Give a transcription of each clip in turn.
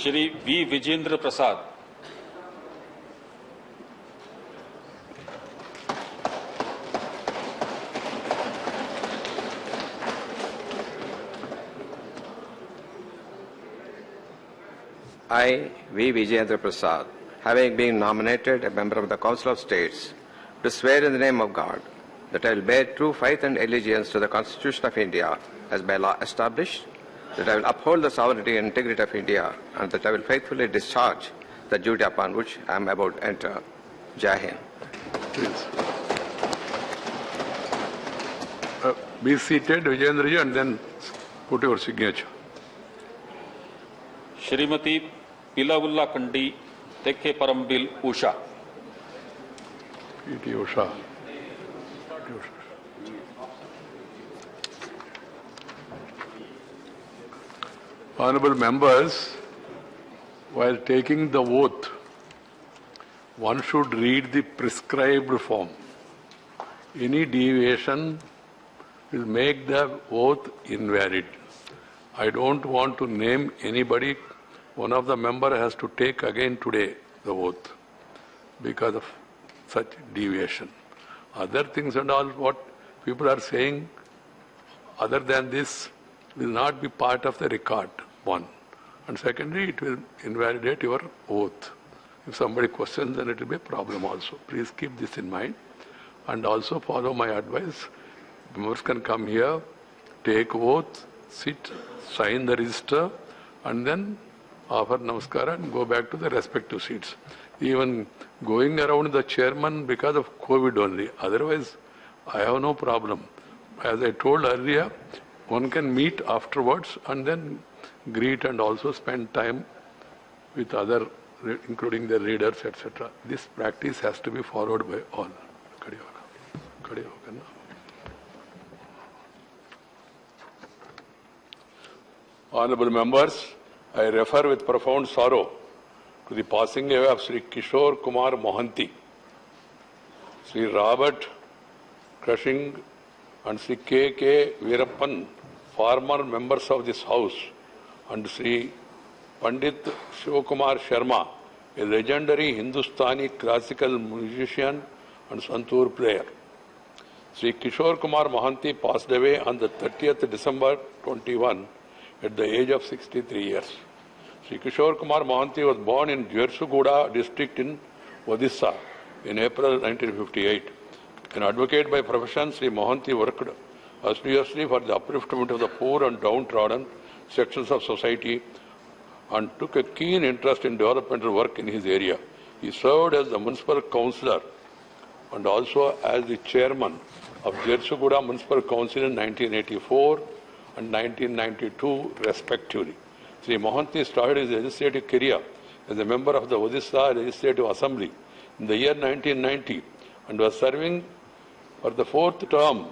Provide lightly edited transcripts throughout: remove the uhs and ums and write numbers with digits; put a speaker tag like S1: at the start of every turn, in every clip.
S1: Shri V Vijendra Prasad.
S2: I, V. Vijayendra Prasad, having been nominated a member of the Council of States, do swear in the name of God that I will bear true faith and allegiance to the Constitution of India as by law established, that I will uphold the sovereignty and integrity of India, and that I will faithfully discharge the duty upon which I am about to enter. Jai Hind.
S3: Please. Be seated, Vijayendra, and then put your signature.
S1: Shrimati Pilavulla Kandi Thekke Parambil Usha.
S3: P.T. Usha. Honorable members, while taking the oath, one should read the prescribed form. Any deviation will make the oath invalid. I don't want to name anybody. One of the members has to take again today the oath because of such deviation. Other things and all what people are saying other than this will not be part of the record, one. And secondly, it will invalidate your oath. If somebody questions, then it will be a problem also. Please keep this in mind and also follow my advice. Members can come here, take oath, sit, sign the register, and then offer namaskara and go back to the respective seats. Even going around the chairman because of COVID only. Otherwise, I have no problem. As I told earlier, one can meet afterwards and then greet and also spend time with other, including the readers, etc. This practice has to be followed by all. Honorable members, I refer with profound sorrow to the passing away of Sri Kishore Kumar Mohanty, Sri Robert Cushing and Sri K. Veerappan, former members of this House, and Sri Pandit Shivakumar Sharma, a legendary Hindustani classical musician and santoor player. Sri Kishore Kumar Mohanty passed away on the 30th December 21 at the age of 63 years. Sri Kishore Kumar Mohanty was born in Jharsuguda district in Odisha in April 1958. An advocate by profession, Sri Mohanty worked assiduously for the upliftment of the poor and downtrodden sections of society and took a keen interest in developmental work in his area. He served as the municipal councillor and also as the chairman of Jharsuguda Municipal Council in 1984 and 1992 respectively. Sri Mohanty started his legislative career as a member of the Odisha Legislative Assembly in the year 1990 and was serving for the fourth term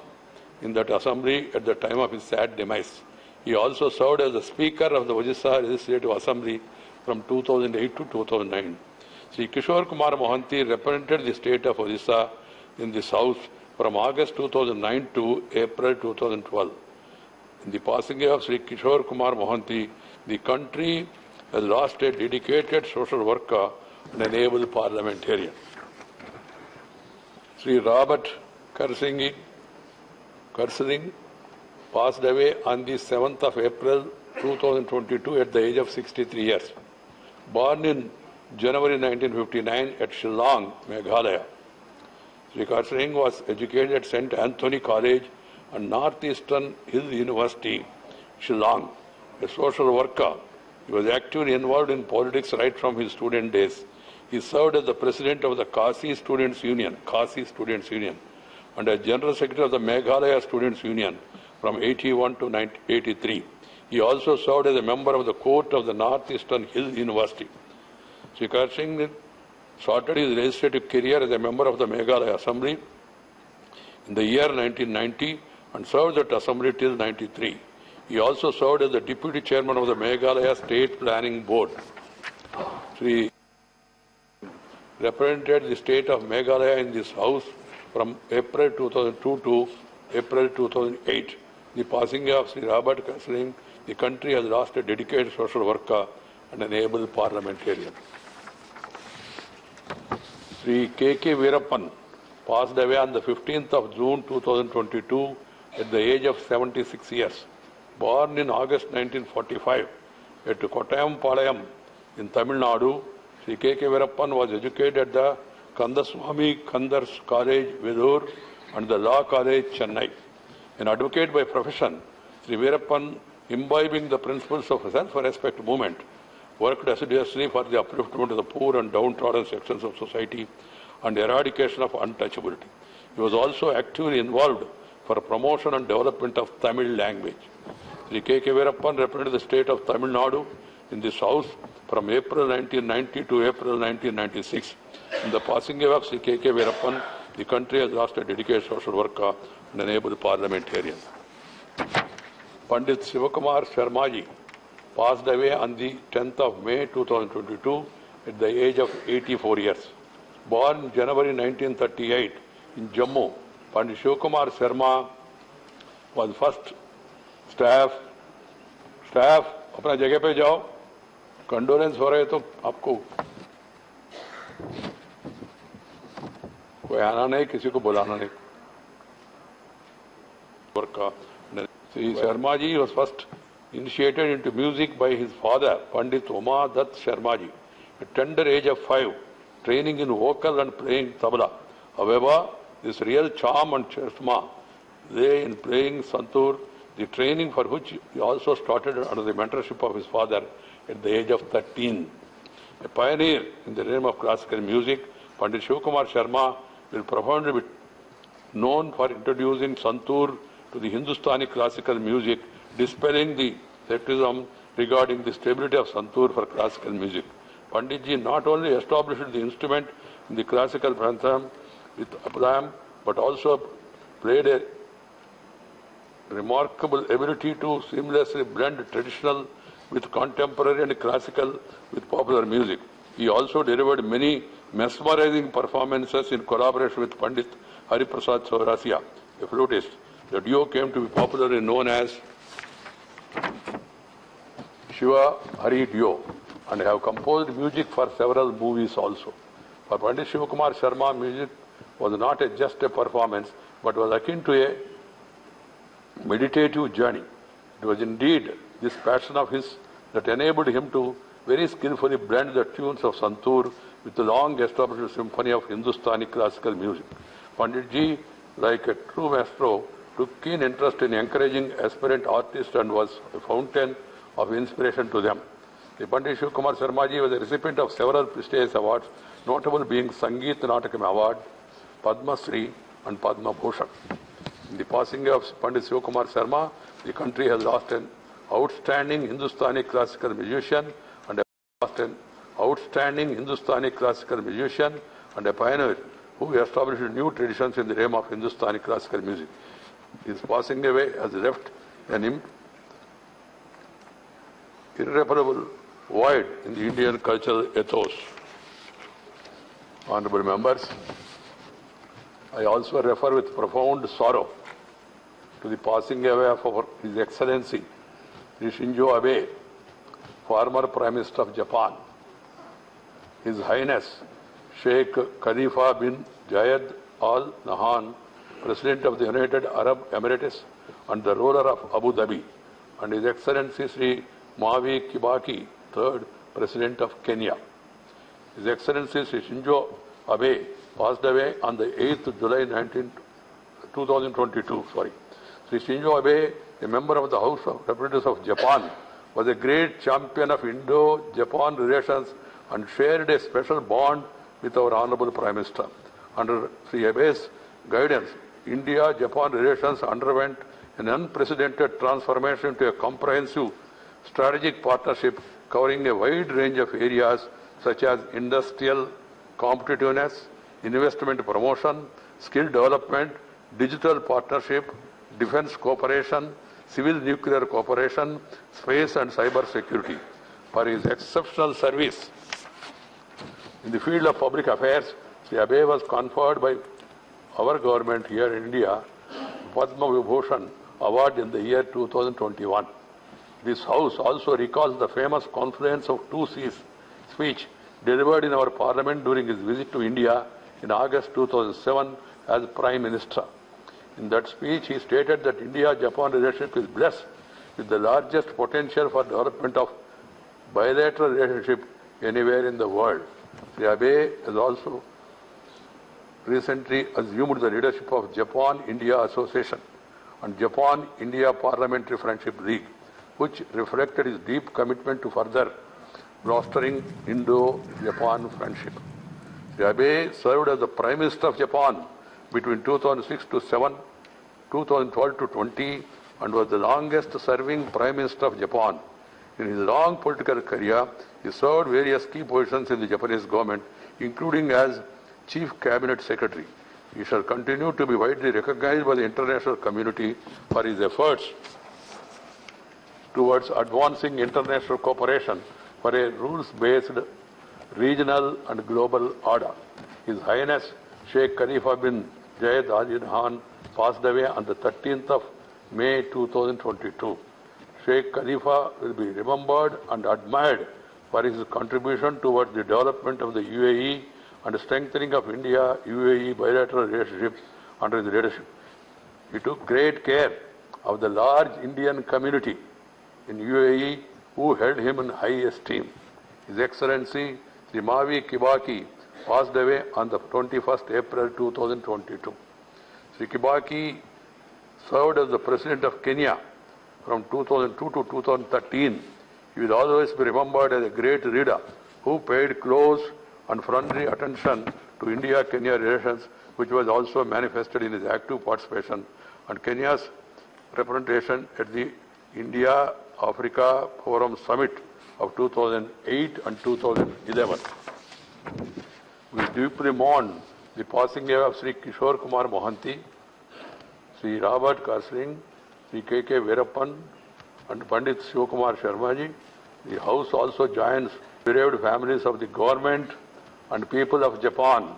S3: in that assembly at the time of his sad demise. He also served as the Speaker of the Odisha Legislative Assembly from 2008 to 2009. Sri Kishore Kumar Mohanty represented the state of Odisha in this House from August 2009 to April 2012. In the passing away of Sri Kishore Kumar Mohanty, the country has lost a dedicated social worker and an able parliamentarian. Sri Robert Cushing passed away on the 7th of April 2022 at the age of 63 years. Born in January 1959 at Shillong, Meghalaya, Sri Cushing was educated at St. Anthony College and Northeastern Hills University, Shillong. A social worker, he was actively involved in politics right from his student days. He served as the president of the Kasi Students' Union, and as general secretary of the Meghalaya Students' Union from 81 to 1983. He also served as a member of the court of the Northeastern Hills University. Sri Cushing started his legislative career as a member of the Meghalaya Assembly in the year 1990 and served that assembly till 1993. He also served as the deputy chairman of the Meghalaya State Planning Board. Sri represented the state of Meghalaya in this House from April 2002 to April 2008. The passing of Sri Robert Cushing, the country has lost a dedicated social worker and an able parliamentarian. Sri K.K. Veerappan passed away on the 15th of June 2022 at the age of 76 years. Born in August 1945 at Kottayam Palayam in Tamil Nadu, Sri K.K. Veerappan was educated at the Kandaswamy Kandars College, Vedur, and the Law College, Chennai. An advocate by profession, Sri Veerappan, imbibing the principles of self-respect movement, worked assiduously for the upliftment of the poor and downtrodden sections of society and eradication of untouchability. He was also actively involved for promotion and development of Tamil language. Sri K.K. Veerappan represented the state of Tamil Nadu in this house from April 1990 to April 1996. In the passing away of Sri K.K. Veerappan, the country has lost a dedicated social worker and an able parliamentarian. Pandit Sivakumar Sharmaji passed away on the 10th of May 2022 at the age of 84 years. Born January 1938 in Jammu, Pandit Sivakumar Sharma was first staff, अपना जगह पे जाओ, condolence हो रहे तो आपको कोई आना नहीं, किसी को बुलाना नहीं. Sri Sharmaji was first initiated into music by his father, Pandit Uma Dutt Sharmaji, at tender age of 5, training in vocal and playing tabla. However, this real charm and charisma lay in playing santoor, the training for which he also started under the mentorship of his father at the age of 13. A pioneer in the realm of classical music, Pandit Shivakumar Sharma will profoundly be known for introducing santoor to the Hindustani classical music, dispelling the scepticism regarding the stability of santoor for classical music. Panditji not only established the instrument in the classical pantheon with Apdam, but also played a remarkable ability to seamlessly blend traditional with contemporary and classical with popular music. He also delivered many mesmerizing performances in collaboration with Pandit Hariprasad Chaurasia, a flutist. The duo came to be popularly known as Shiva Hari Duo and have composed music for several movies also. For Pandit Shivakumar Sharma, music was not just a performance but was akin to a meditative journey. It was indeed this passion of his that enabled him to very skillfully blend the tunes of santoor with the long-established symphony of Hindustani classical music. Panditji, like a true maestro, took keen interest in encouraging aspirant artists and was a fountain of inspiration to them. The Pandit Shivakumar Sharmaji was a recipient of several prestigious awards, notable being Sangeet Natakam Award, Padma Shri and Padma Bhushan. In the passing of Pandit Shivakumar Sharma, the country has lost an outstanding Hindustani classical musician and a pioneer who established new traditions in the realm of Hindustani classical music. His passing away has left an irreparable void in the Indian cultural ethos. Honorable members, I also refer with profound sorrow to the passing away of His Excellency Sri Shinzo Abe, former Prime Minister of Japan. His Highness Sheikh Khalifa bin Zayed Al Nahyan, President of the United Arab Emirates and the ruler of Abu Dhabi, and His Excellency Sri Mavi Kibaki, Third President of Kenya. His Excellency Sri Shinzo Abe passed away on the 8th of July 2022. Sri Shinzo Abe, a member of the House of Representatives of Japan, was a great champion of Indo-Japan relations and shared a special bond with our Honorable Prime Minister. Under Sri Abe's guidance, India-Japan relations underwent an unprecedented transformation into a comprehensive strategic partnership covering a wide range of areas such as industrial competitiveness, investment promotion, skill development, digital partnership, defense cooperation, civil nuclear cooperation, space and cyber security. For his exceptional service in the field of public affairs, Sri Abe was conferred by our government here in India Padma Vibhushan Award in the year 2021. This House also recalls the famous Confluence of Two Seas speech delivered in our Parliament during his visit to India in August 2007 as Prime Minister. In that speech, he stated that India-Japan relationship is blessed with the largest potential for development of bilateral relationship anywhere in the world. Sri Abe has also recently assumed the leadership of Japan-India Association and Japan-India Parliamentary Friendship League, which reflected his deep commitment to further bolstering Indo-Japan friendship. Sri Abe served as the Prime Minister of Japan between 2006 to 7, 2012 to 20, and was the longest serving Prime Minister of Japan. In his long political career, he served various key positions in the Japanese government, including as Chief Cabinet Secretary. He shall continue to be widely recognized by the international community for his efforts towards advancing international cooperation for a rules-based regional and global order. His Highness Sheikh Khalifa bin Zayed Al Nahyan passed away on the 13th of May 2022. Sheikh Khalifa will be remembered and admired for his contribution towards the development of the UAE and strengthening of India-UAE bilateral relationships under his leadership. He took great care of the large Indian community in UAE who held him in high esteem. His Excellency Sri Mavi Kibaki passed away on the 21st April 2022. Sri Kibaki served as the President of Kenya from 2002 to 2013. He will always be remembered as a great leader who paid close and friendly attention to India-Kenya relations, which was also manifested in his active participation and Kenya's representation at the India-Africa Forum Summit of 2008 and 2011. We deeply mourn the passing away of Sri Kishore Kumar Mohanty, Sri Robert Karsling, Sri K.K. Veerappan, and Pandit Shivakumar Sharmaji. The House also joins bereaved families of the government and people of Japan,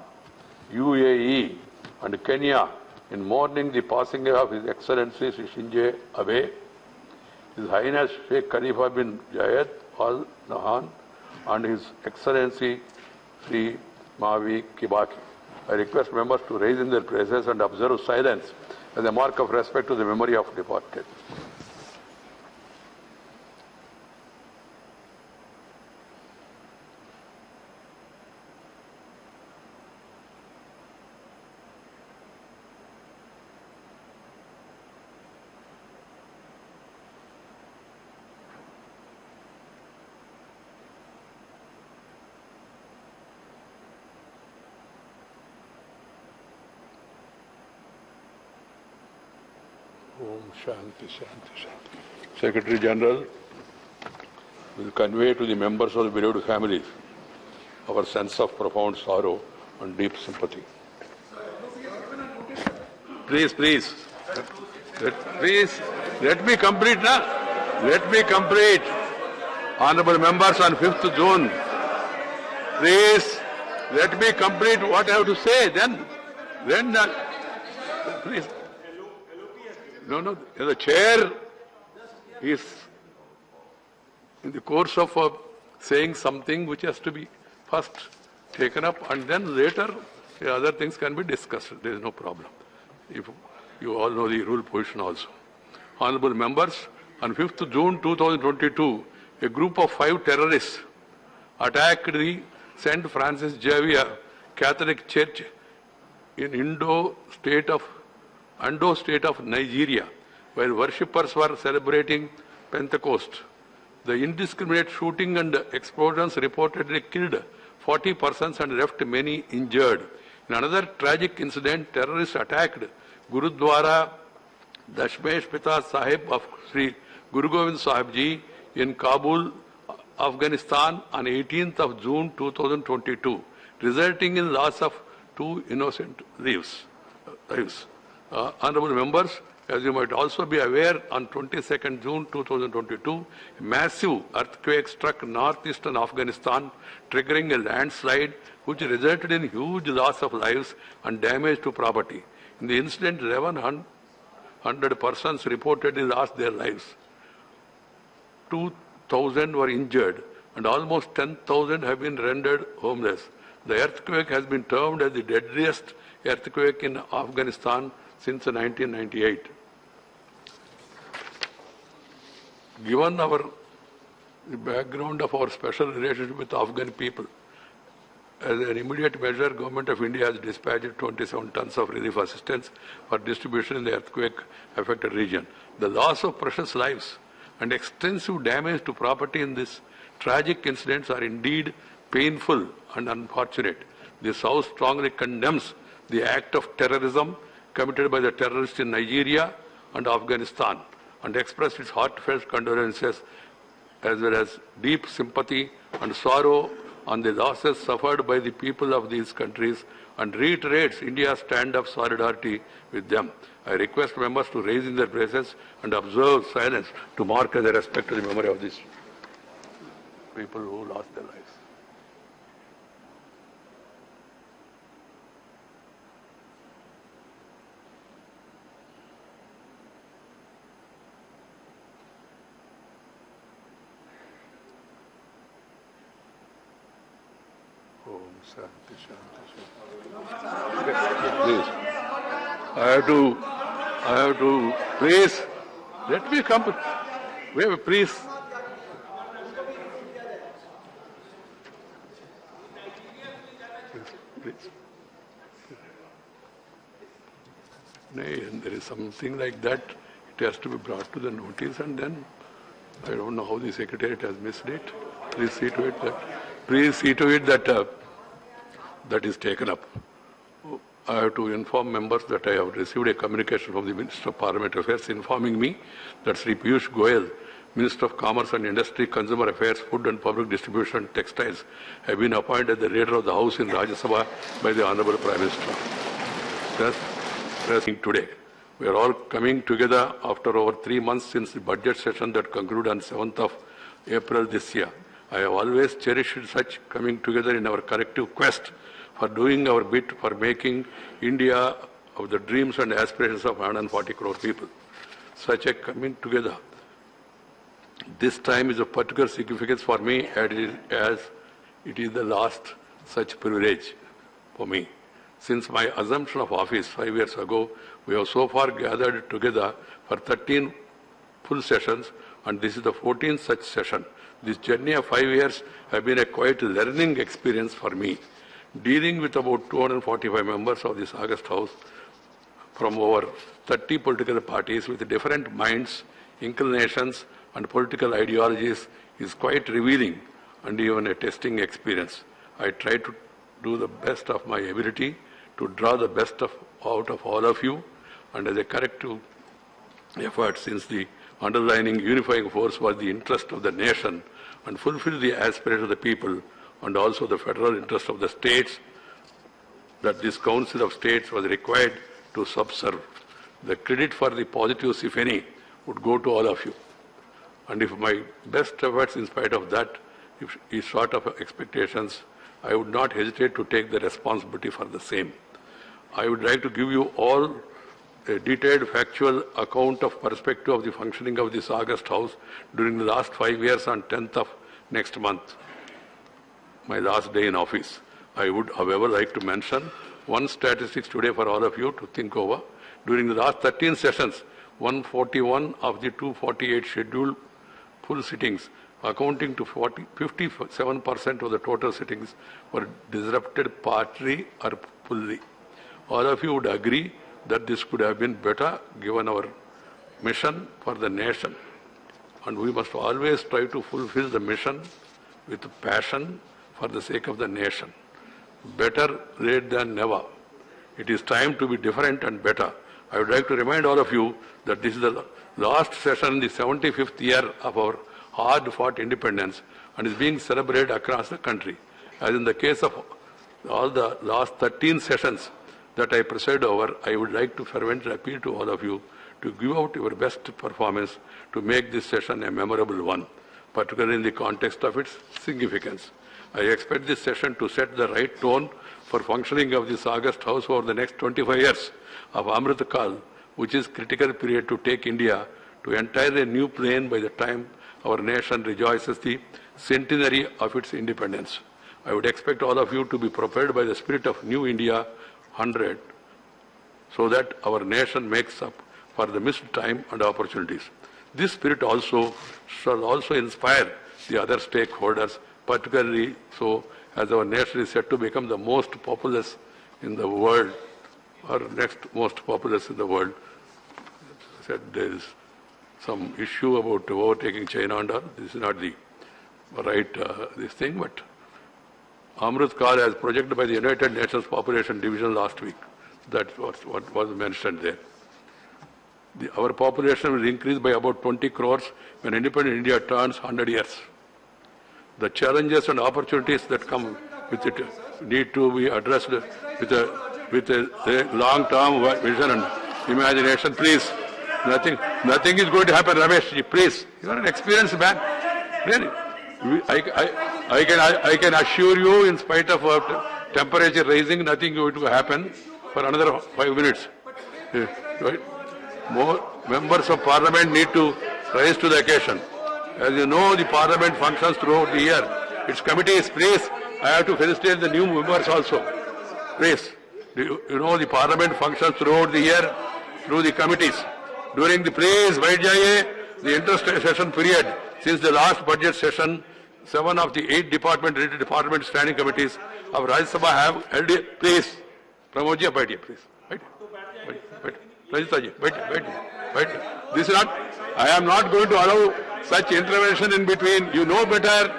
S3: UAE, and Kenya in mourning the passing away of His Excellency Sri Shinzo Abe, His Highness Sheikh Khalifa bin Zayed Al Nahyan, and His Excellency Sri Mavi Kibaki. I request members to raise in their places and observe silence as a mark of respect to the memory of departed. Om Shanti, Shanti, Shanti. Secretary General will convey to the members of the bereaved families our sense of profound sorrow and deep sympathy. Please, let me complete, na? Let me complete. Honorable members, on 5th June, please, let me complete what I have to say. Then, please. No, the chair is in the course of saying something which has to be first taken up and then later other things can be discussed. There is no problem. If you all know the rule position also. Honorable members, on 5th June 2022, a group of 5 terrorists attacked the St. Francis Xavier Catholic Church in Ondo state of Nigeria, while worshippers were celebrating Pentecost. The indiscriminate shooting and explosions reportedly killed 40 persons and left many injured. In another tragic incident, terrorists attacked Gurudwara Dashmesh Pita Sahib of Sri Guru Gobind Sahib Ji in Kabul, Afghanistan on 18th of June 2022, resulting in loss of 2 innocent lives. Honorable members, as you might also be aware, on 22nd June 2022, a massive earthquake struck northeastern Afghanistan, triggering a landslide which resulted in huge loss of lives and damage to property. In the incident, 1,100 persons reportedly lost their lives. 42,000 were injured and almost 10,000 have been rendered homeless. The earthquake has been termed as the deadliest earthquake in Afghanistan since 1998. Given the background of our special relationship with the Afghan people, as an immediate measure, Government of India has dispatched 27 tons of relief assistance for distribution in the earthquake-affected region. The loss of precious lives and extensive damage to property in this tragic incidents are indeed painful and unfortunate. This House strongly condemns the act of terrorism committed by the terrorists in Nigeria and Afghanistan and expresses its heartfelt condolences as well as deep sympathy and sorrow on the losses suffered by the people of these countries and reiterates India's stand of solidarity with them. I request members to raise in their places and observe silence to mark as a respect to the memory of these people who lost their lives. Please. I have to, please, let me come. Wait, please. Please. Nay, and there is something like that, it has to be brought to the notice and then, I don't know how the Secretariat has missed it. Please see to it that that is taken up. I have to inform members that I have received a communication from the Minister of Parliamentary Affairs informing me that Sri Piyush Goyal, Minister of Commerce and Industry, Consumer Affairs, Food and Public Distribution and Textiles, have been appointed the Leader of the House in Rajya Sabha by the Honorable Prime Minister. Thus, today, we are all coming together after over 3 months since the budget session that concluded on 7th of April this year. I have always cherished such coming together in our collective quest for doing our bit for making India of the dreams and aspirations of 140 crore people. Such a coming together this time is of particular significance for me as it is the last such privilege for me. Since my assumption of office 5 years ago, we have so far gathered together for 13 full sessions and this is the 14th such session. This journey of 5 years has been a quite learning experience for me. Dealing with about 245 members of this August House from over 30 political parties with different minds, inclinations and political ideologies is quite revealing and even a testing experience. I try to do the best of my ability to draw the best out of all of you and as a corrective effort since the underlining unifying force was the interest of the nation and fulfill the aspirations of the people and also the federal interest of the states, that this Council of States was required to subserve. The credit for the positives, if any, would go to all of you. And if my best efforts, in spite of that, if is short of expectations, I would not hesitate to take the responsibility for the same. I would like to give you all a detailed factual account of perspective of the functioning of this August House during the last 5 years on 10th of next month, my last day in office. I would, however, like to mention one statistics today for all of you to think over. During the last 13 sessions, 141 of the 248 scheduled full sittings, accounting to 57% of the total sittings, were disrupted partly or fully. All of you would agree that this could have been better given our mission for the nation. And we must always try to fulfill the mission with passion for the sake of the nation. Better late than never. It is time to be different and better. I would like to remind all of you that this is the last session, the 75th year of our hard-fought independence and is being celebrated across the country. As in the case of all the last 13 sessions that I preside over, I would like to fervently appeal to all of you to give out your best performance to make this session a memorable one, particularly in the context of its significance. I expect this session to set the right tone for functioning of this August House over the next 25 years of Amrit Kal, which is critical period to take India to entirely new plane by the time our nation rejoices the centenary of its independence. I would expect all of you to be propelled by the spirit of New India 100 so that our nation makes up for the missed time and opportunities. This spirit also shall also inspire the other stakeholders, particularly so as our nation is set to become the most populous in the world, or next most populous in the world. Said there is some issue about overtaking China and all. This is not the right this thing, but Amrit Kal as projected by the United Nations Population Division last week. That's what was mentioned there. Our population will increase by about 20 crores when independent India turns 100 years. The challenges and opportunities that come with it need to be addressed with a long-term vision and imagination. Please, nothing is going to happen, Ramesh ji. Please, you are an experienced man. Really, I can assure you, in spite of temperature rising, nothing is going to happen for another 5 minutes. Right? More members of parliament need to rise to the occasion. As you know, the parliament functions throughout the year. Its committees, please, I have to felicitate the new members also. Please, you know the parliament functions throughout the year through the committees. During the please, wait jaye, the inter-session period, since the last budget session, 7 of the 8 related department standing committees of Rajya Sabha have held it. Please, Pramod ji, wait here, please. Wait. Rajita ji, wait. This is not, I am not going to allow such intervention in between. You know better,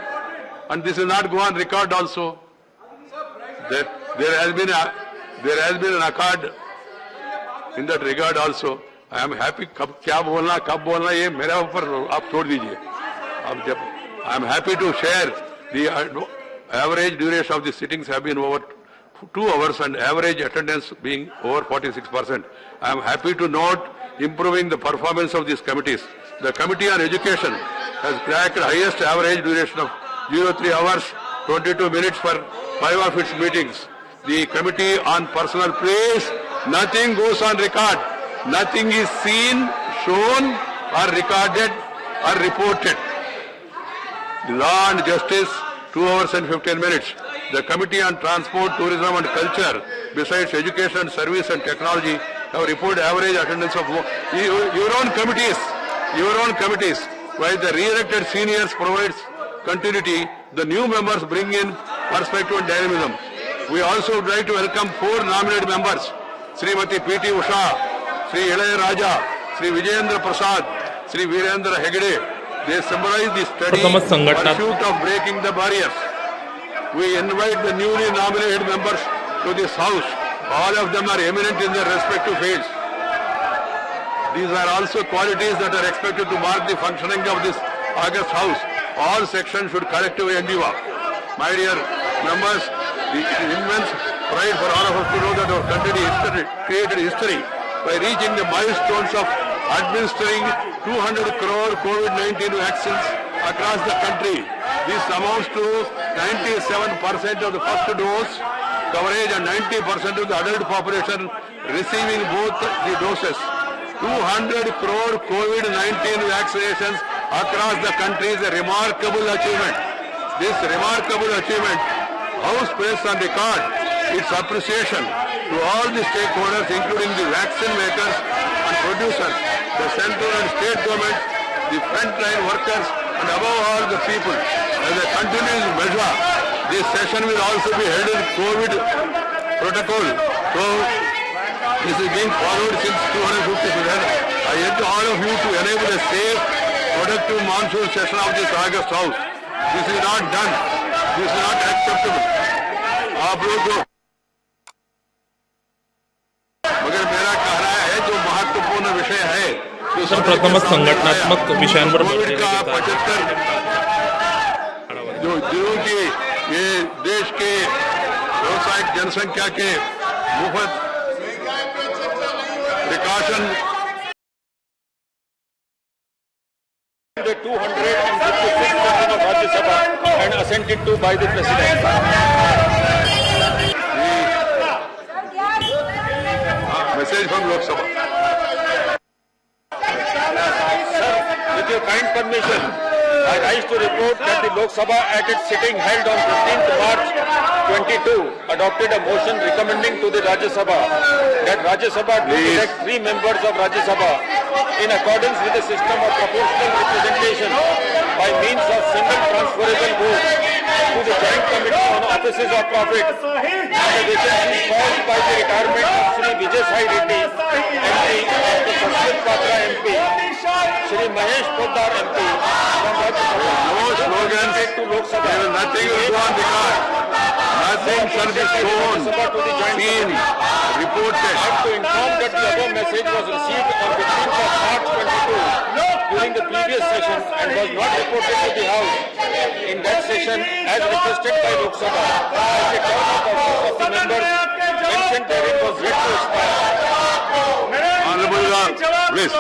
S3: and this will not go on record also. There has been an accord in that regard also. I am happy. कब बोलना ये मेरे ऊपर आप छोड़ दीजिए. I am happy to share the average duration of the sittings have been over 2 hours and average attendance being over 46%. I am happy to note improving the performance of these committees. The Committee on Education has cracked highest average duration of 03 hours, 22 minutes for 5 of its meetings. The Committee on Personal Praise, nothing goes on record. Nothing is seen, shown, or recorded, or reported. Law and Justice, 2 hours and 15 minutes. The Committee on Transport, Tourism and Culture, besides Education, Service and Technology, have reported average attendance of your own committees. While the re-elected seniors provides continuity, the new members bring in perspective and dynamism. We also would like to welcome 4 nominated members, Srimati P.T. Usha, Sri Ilaya Raja, Sri Vijayendra Prasad, Sri Virendra Hegde. They symbolize the steady pursuit of breaking the barriers. We invite the newly nominated members to this house. All of them are eminent in their respective fields. These are also qualities that are expected to mark the functioning of this august house. All sections should collectively endeavor. My dear members, it is immense pride for all of us to know that our country created history by reaching the milestones of administering 200 crore COVID-19 vaccines across the country. This amounts to 97% of the first dose coverage and 90% of the adult population receiving both the doses. 200 crore COVID-19 vaccinations across the country is a remarkable achievement. This remarkable achievement, House placed on record its appreciation to all the stakeholders, including the vaccine makers and producers, the central and state government, the frontline workers, and above all the people. As a continuous measure, this session will also be held in COVID protocol. So, this is being followed since 250. I urge all of you to enable a safe, productive monsoon session of this August House. This is not done. This is not acceptable. आप लोग को मगर मेरा कहना है जो महत्वपूर्ण विषय है
S4: प्रथम संगठनात्मक विषयांवर
S3: कोविड का 75 जो दिनों की ये देश के व्यावसायिक जनसंख्या के मुफ्त precaution
S1: 256% of Rajya Sabha and assented to by the President.
S3: Message from Lok Sabha.
S1: Sir, with your kind permission, I rise to report that the Lok Sabha at its sitting held on 15th March 22 adopted a motion recommending to the Rajya Sabha that Rajya Sabha do elect 3 members of Rajya Sabha in accordance with the system of proportional representation by means of single transferable vote to the Joint Committee on Offices of Profit and the vacancies caused by the retirement of Shri Vijay Sai Reddy MP, Dr. Saswat Patra MP, Shri Mahesh Poddar MP from Rajya Sabha.
S3: No slogans.
S1: To Lok Sabha.
S3: There is nothing will go on record. Nothing shall be shown, seen, reported.
S1: I have to inform that the above message was received on 15th of March 22 during the previous session and was not reported to the House in that session as requested by Lok Sabha. As the term of office of the members mentioned therein was yet to expire.
S3: Honorable, please,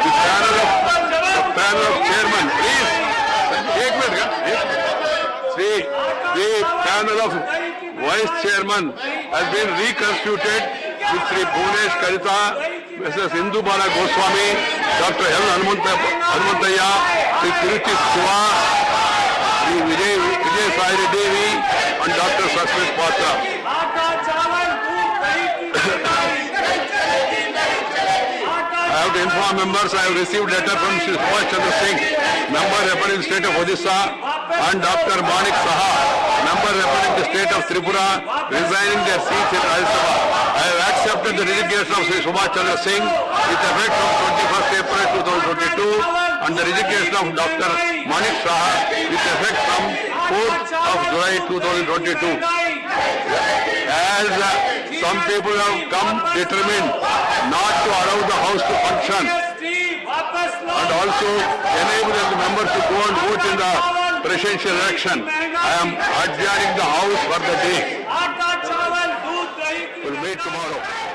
S3: the panel of chairman, please. एक minute का. The panel of vice chairman has been reconstituted with Sri Bhunesh Karita, Mrs. Indu Bala Goswami, Dr. L. Hanumanthaya, Sri Tiruchi Siva, Sri Vijay Sai Reddy, and Dr. Saswat Patra. I have to inform members I have received letter from Sri Subhash Chandra Singh, member representing the state of Odisha, and Dr. Manik Saha, member representing the state of Tripura, resigning their seats in Rajya Sabha. I have accepted the resignation of Sri Subhash Chandra Singh with effect from 21st April 2022 and the resignation of Dr. Manik Saha with effect from 4th of July 2022. As some people have come determined not to allow the House to function and also enable the members to go and vote in the presidential election, I am adjourning the House for the day. We'll meet tomorrow.